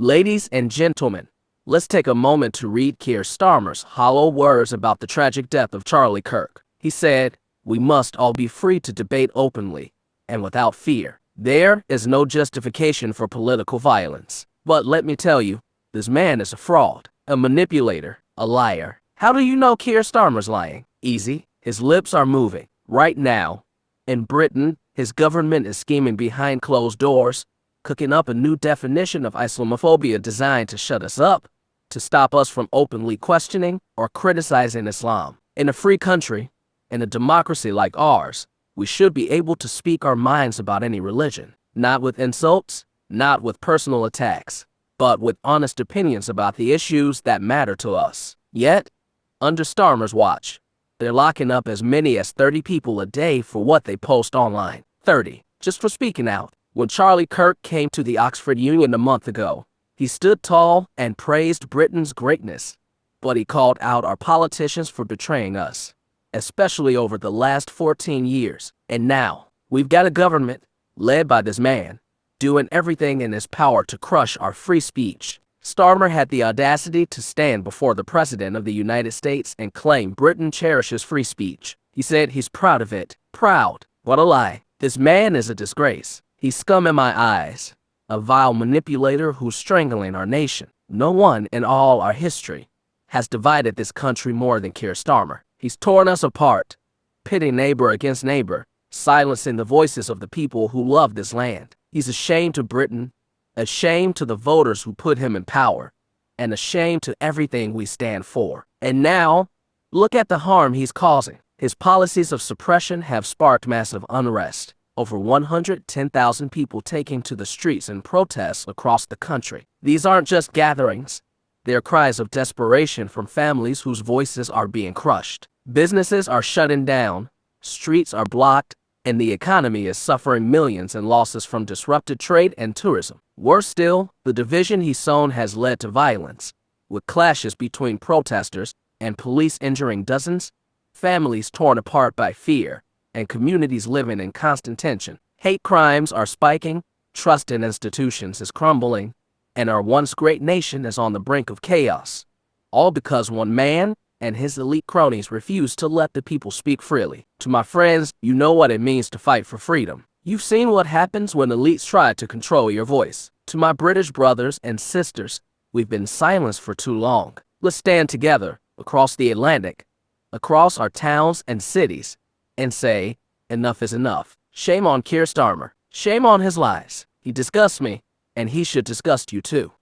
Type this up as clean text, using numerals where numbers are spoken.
Ladies and gentlemen, let's take a moment to read Keir Starmer's hollow words about the tragic death of Charlie Kirk. He said, "We must all be free to debate openly and without fear. There is no justification for political violence. But let me tell you, this man is a fraud, a manipulator, a liar." How do you know Keir Starmer's lying? Easy. His lips are moving. Right now, in Britain, his government is scheming behind closed doors, cooking up a new definition of Islamophobia designed to shut us up, to stop us from openly questioning or criticizing Islam. In a free country, in a democracy like ours, we should be able to speak our minds about any religion, not with insults, not with personal attacks, but with honest opinions about the issues that matter to us. Yet, under Starmer's watch, they're locking up as many as 30 people a day for what they post online. 30, just for speaking out. When Charlie Kirk came to the Oxford Union a month ago, he stood tall and praised Britain's greatness, but he called out our politicians for betraying us, especially over the last 14 years. And now, we've got a government, led by this man, doing everything in his power to crush our free speech. Starmer had the audacity to stand before the President of the United States and claim Britain cherishes free speech. He said he's proud of it. Proud? What a lie. This man is a disgrace. He's scum in my eyes, a vile manipulator who's strangling our nation. No one in all our history has divided this country more than Keir Starmer. He's torn us apart, pitting neighbor against neighbor, silencing the voices of the people who love this land. He's a shame to Britain, a shame to the voters who put him in power, and a shame to everything we stand for. And now, look at the harm he's causing. His policies of suppression have sparked massive unrest. Over 110,000 people taking to the streets in protests across the country. These aren't just gatherings. They're cries of desperation from families whose voices are being crushed. Businesses are shutting down, streets are blocked, and the economy is suffering millions in losses from disrupted trade and tourism. Worse still, the division he's sown has led to violence, with clashes between protesters and police injuring dozens, families torn apart by fear, and communities living in constant tension. Hate crimes are spiking, trust in institutions is crumbling, and our once great nation is on the brink of chaos. All because one man and his elite cronies refuse to let the people speak freely. To my friends, you know what it means to fight for freedom. You've seen what happens when elites try to control your voice. To my British brothers and sisters, we've been silenced for too long. Let's stand together across the Atlantic, across our towns and cities, and say, enough is enough. Shame on Keir Starmer. Shame on his lies. He disgusts me, and he should disgust you too.